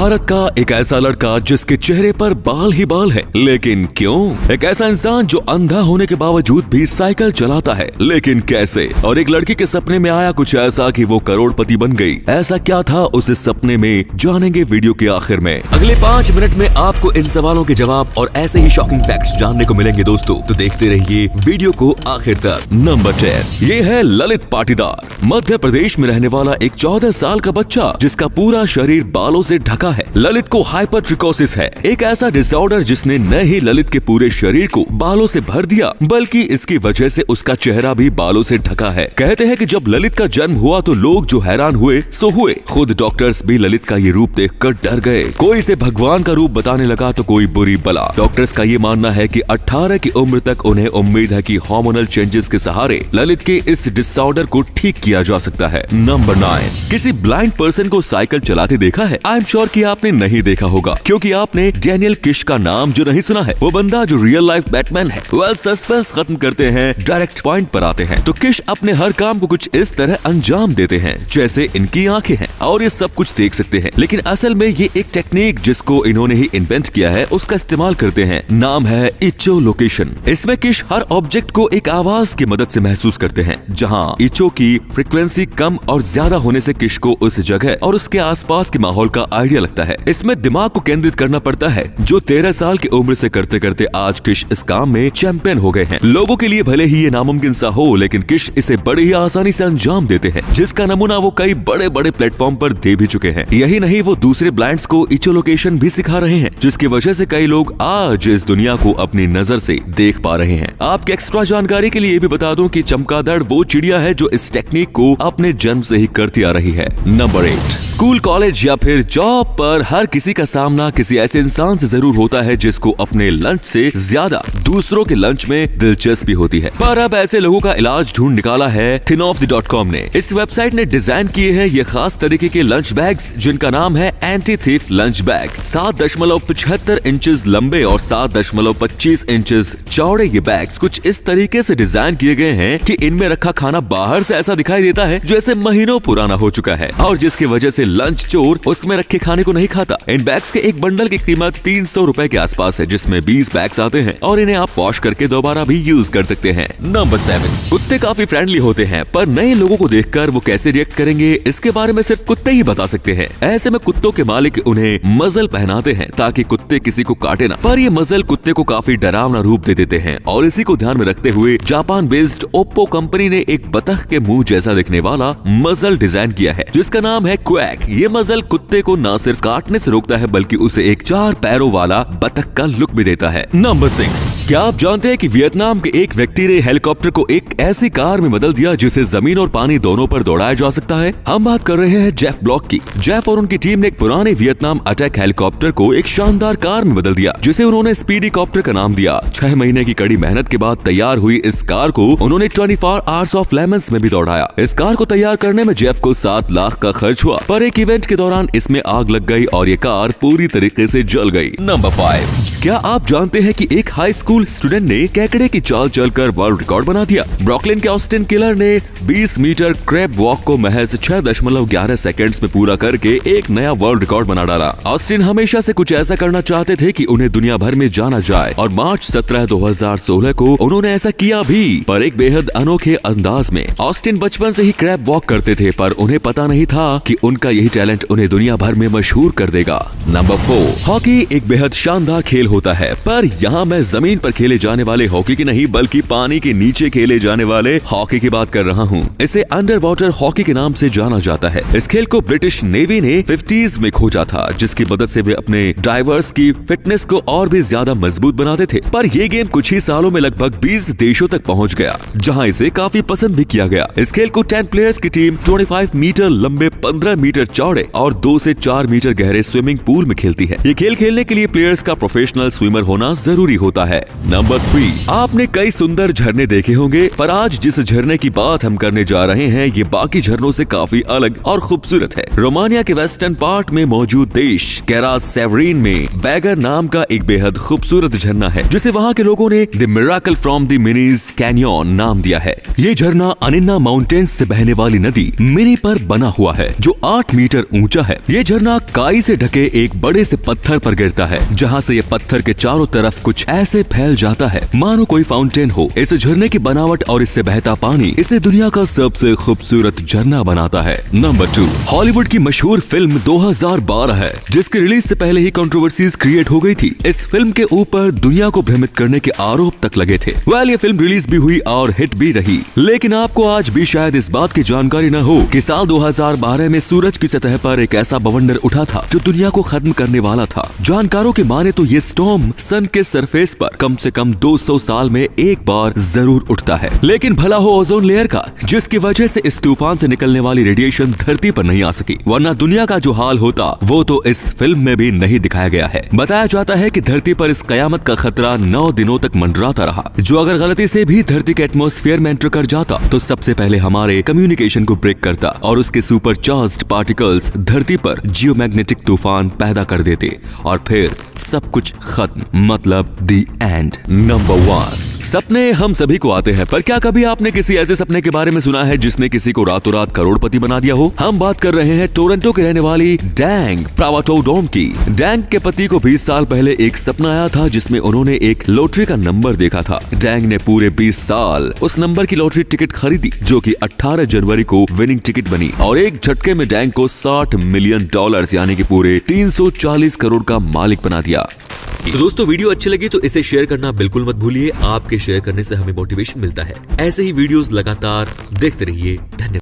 भारत का एक ऐसा लड़का जिसके चेहरे पर बाल ही बाल है, लेकिन क्यों? एक ऐसा इंसान जो अंधा होने के बावजूद भी साइकिल चलाता है, लेकिन कैसे? और एक लड़की के सपने में आया कुछ ऐसा कि वो करोड़पति बन गई। ऐसा क्या था उस सपने में, जानेंगे वीडियो के आखिर में। अगले 5 मिनट में आपको इन सवालों के जवाब और ऐसे ही शॉकिंग फैक्ट्स जानने को मिलेंगे दोस्तों, तो देखते रहिए वीडियो को आखिर तक। नंबर 10, ये है ललित पाटीदार। मध्य प्रदेश में रहने वाला एक 14 साल का बच्चा जिसका पूरा शरीर बालों से ढका है। ललित को हाइपरट्रिकोसिस है, एक ऐसा डिसऑर्डर जिसने न ही ललित के पूरे शरीर को बालों से भर दिया, बल्कि इसकी वजह से उसका चेहरा भी बालों से ढका है। कहते हैं कि जब ललित का जन्म हुआ तो लोग जो हैरान हुए सो हुए। खुद डॉक्टर्स भी ललित का ये रूप देखकर डर गए। कोई इसे भगवान का रूप बताने लगा तो कोई बुरी बला। डॉक्टर्स का ये मानना है कि 18 की उम्र तक उन्हें उम्मीद है कि हार्मोनल चेंजेस के सहारे ललित के इस डिसऑर्डर को ठीक किया जा सकता है। नंबर 9, किसी ब्लाइंड पर्सन को साइकिल चलाते देखा है? आई एम श्योर कि आपने नहीं देखा होगा, क्योंकि आपने डैनियल किश का नाम जो नहीं सुना है। वो बंदा जो रियल लाइफ बैटमैन है। वेल, सस्पेंस खत्म करते हैं, डायरेक्ट पॉइंट पर आते हैं। तो किश अपने हर काम को कुछ इस तरह अंजाम देते हैं जैसे इनकी आंखें हैं और ये सब कुछ देख सकते हैं, लेकिन असल में ये एक टेक्निक जिसको इन्होंने ही इन्वेंट किया है उसका इस्तेमाल करते हैं। नाम है इचो लोकेशन। इसमें किश हर ऑब्जेक्ट को एक आवाज की मदद से महसूस करते हैं। जहाँ इचो की फ्रिक्वेंसी कम और ज्यादा होने से किश को उस जगह और उसके आसपास के माहौल का आइडिया लगता है। इसमें दिमाग को केंद्रित करना पड़ता है, जो 13 साल की उम्र से करते करते आज किश इस काम में चैंपियन हो गए हैं। लोगों के लिए भले ही ये नामुमकिन सा हो, लेकिन किश इसे बड़ी ही आसानी से अंजाम देते हैं, जिसका नमूना वो कई बड़े बड़े प्लेटफॉर्म पर दे भी चुके हैं। यही नहीं, वो दूसरे ब्लाइंड्स को इचो लोकेशन भी सिखा रहे हैं, जिसकी वजह से कई लोग आज इस दुनिया को अपनी नजर से देख पा रहे हैं। आपकी एक्स्ट्रा जानकारी के लिए भी बता दूं कि चमगादड़ वो चिड़िया है जो इस टेक्निक को अपने जन्म से ही करती आ रही है। नंबर 8, स्कूल, कॉलेज या फिर जॉब पर हर किसी का सामना किसी ऐसे इंसान से जरूर होता है जिसको अपने लंच से ज्यादा दूसरों के लंच में दिलचस्पी होती है। पर अब ऐसे लोगों का इलाज ढूंढ निकाला है thinofthey.com ने। इस वेबसाइट ने डिजाइन किए हैं ये खास तरीके के लंच बैग्स, जिनका नाम है anti thief lunch bag. 7.75 inches लंबे और 7.25 इंचेस चौड़े ये बैग्स कुछ इस तरीके से डिजाइन किए गए हैं कि इनमें रखा खाना बाहर से ऐसा दिखाई देता है जैसे महीनों पुराना हो चुका है, और जिसकी वजह से लंच चोर उसमें रखे खाने को नहीं खाता। इन बैग्स के एक बंडल की कीमत 300 रुपए के आसपास है, जिसमें 20 बैग्स आते हैं और इन्हें आप वॉश करके दोबारा भी यूज कर सकते हैं। नंबर 7, कुत्ते काफी फ्रेंडली होते हैं, पर नए लोगों को देखकर वो कैसे रिएक्ट करेंगे इसके बारे में सिर्फ कुत्ते ही बता सकते हैं। ऐसे में कुत्तों के मालिक उन्हें मजल पहनाते हैं ताकि कुत्ते किसी को काटे ना, पर ये मजल कुत्ते को काफी डरावना रूप दे देते हैं। और इसी को ध्यान में रखते हुए जापान बेस्ड ओप्पो कंपनी ने एक बतख के मुंह जैसा दिखने वाला मजल डिजाइन किया है, जिसका नाम है क्वैक। ये मजल कुत्ते को न सिर्फ काटने से रोकता है, बल्कि उसे एक 4 पैरों वाला बतख का लुक भी देता है। नंबर 6, क्या आप जानते हैं कि वियतनाम के एक व्यक्ति ने हेलीकॉप्टर को एक ऐसी कार में बदल दिया जिसे जमीन और पानी दोनों पर दौड़ाया जा सकता है? हम बात कर रहे हैं जेफ ब्लॉक की। जेफ और उनकी टीम ने एक पुराने वियतनाम अटैक हेलीकॉप्टर को एक शानदार कार में बदल दिया, जिसे उन्होंने स्पीडी कॉप्टर का नाम दिया। 6 महीने की कड़ी मेहनत के बाद तैयार हुई इस कार को उन्होंने 24 आवर्स ऑफ लेमन्स में भी दौड़ाया। इस कार को तैयार करने में जेफ को 7 लाख का खर्च हुआ, पर एक इवेंट के दौरान इसमें आग लग गई और ये कार पूरी तरीके से जल गई। नंबर 5, क्या आप जानते हैं कि एक हाई स्कूल स्टूडेंट ने केकड़े की चाल चलकर वर्ल्ड रिकॉर्ड बना दिया? ब्रुकलिन के ऑस्टिन किलर ने 20 मीटर क्रैब वॉक को महज 6.11 सेकंड्स में पूरा करके एक नया वर्ल्ड रिकॉर्ड बना डाला। ऑस्टिन हमेशा से कुछ ऐसा करना चाहते थे कि उन्हें दुनिया भर में जाना जाए, और मार्च 17, 2016 को उन्होंने ऐसा किया भी, पर एक बेहद अनोखे अंदाज में। ऑस्टिन बचपन से ही क्रैब वॉक करते थे, पर उन्हें पता नहीं था कि उनका यही टैलेंट उन्हें दुनिया भर में मशहूर कर देगा। नंबर 4, हॉकी एक बेहद शानदार खेल होता है, पर यहाँ मैं जमीन पर खेले जाने वाले हॉकी की नहीं, बल्कि पानी के नीचे खेले जाने वाले हॉकी की बात कर रहा हूँ। इसे अंडर वाटर हॉकी के नाम से जाना जाता है। इस खेल को ब्रिटिश नेवी ने 50s में खोजा था, जिसकी मदद से वे अपने डाइवर्स की फिटनेस को और भी ज्यादा मजबूत बनाते थे। पर ये गेम कुछ ही सालों में लगभग 20 देशों तक पहुँच गया, जहाँ इसे काफी पसंद भी किया गया। इस खेल को 10 प्लेयर्स की टीम 25 मीटर लंबे, 15 मीटर चौड़े और 2 से 4 मीटर गहरे स्विमिंग पूल में खेलती है। ये खेल खेलने के लिए प्लेयर्स का प्रोफेशनल प्रोफेशनल स्विमर होना जरूरी होता है। नंबर 3, आपने कई सुंदर झरने देखे होंगे, पर आज जिस झरने की बात हम करने जा रहे हैं ये बाकी झरनों से काफी अलग और खूबसूरत है। रोमानिया के वेस्टर्न पार्ट में मौजूद देश कैरासेवरीन में बैगर नाम का एक बेहद खूबसूरत झरना है, जिसे वहाँ के लोगों ने the miracle from the minis canyon नाम दिया है। ये झरना अनिन्ना माउंटेन्स से बहने वाली नदी मिनी पर बना हुआ है, जो 8 मीटर ऊंचा है। ये झरना काई से ढके एक बड़े से पत्थर पर गिरता है, जहाँ से ये पत्थर के चारों तरफ कुछ ऐसे फैल जाता है मानो कोई फाउंटेन हो। इस झरने की बनावट और इससे बहता पानी इसे दुनिया का सबसे खूबसूरत झरना बनाता है। नंबर 2, हॉलीवुड की मशहूर फिल्म 2012 है, जिसकी रिलीज से पहले ही कंट्रोवर्सीज क्रिएट हो गई थी। इस फिल्म के ऊपर दुनिया को भ्रमित करने के आरोप तक लगे थे। ये फिल्म रिलीज भी हुई और हिट भी रही, लेकिन आपको आज भी शायद इस बात की जानकारी न हो कि साल 2012 में सूरज की सतह पर एक ऐसा बवंडर उठा था जो दुनिया को खत्म करने वाला था। जानकारों की माने तो ये स्टॉर्म सन के सरफेस पर कम से कम 200 साल में एक बार जरूर उठता है, लेकिन भला हो ओजोन लेयर का, जिसकी वजह से इस तूफान से निकलने वाली रेडिएशन धरती पर नहीं आ सकी, वरना दुनिया का जो हाल होता वो तो इस फिल्म में भी नहीं दिखाया गया है। बताया जाता है कि धरती पर इस कयामत का खतरा 9 दिनों तक मंडराता रहा, जो अगर गलती से भी धरती के एटमॉस्फेयर में एंटर कर जाता तो सबसे पहले हमारे कम्युनिकेशन को ब्रेक करता और उसके सुपर चार्ज्ड पार्टिकल्स धरती पर जियोमैग्नेटिक तूफान पैदा कर देते और फिर सब कुछ खत्म, मतलब द एंड। नंबर 1, सपने हम सभी को आते हैं, पर क्या कभी आपने किसी ऐसे सपने के बारे में सुना है जिसने किसी को रातों रात करोड़पति बना दिया हो? हम बात कर रहे हैं टोरंटो के रहने वाली डैंग प्रावाटोडोम की। डैंग के पति को 20 साल पहले एक सपना आया था जिसमें उन्होंने एक लॉटरी का नंबर देखा था। डैंग ने पूरे 20 साल उस नंबर की लॉटरी टिकट खरीदी, जो कि 18 जनवरी को विनिंग टिकट बनी और एक झटके में डैंग को $60 मिलियन यानी कि पूरे 340 करोड़ का मालिक बना दिया। तो दोस्तों, वीडियो अच्छी लगी तो इसे शेयर करना बिल्कुल मत भूलिए। आपके शेयर करने से हमें मोटिवेशन मिलता है। ऐसे ही वीडियोस लगातार देखते रहिए। धन्यवाद।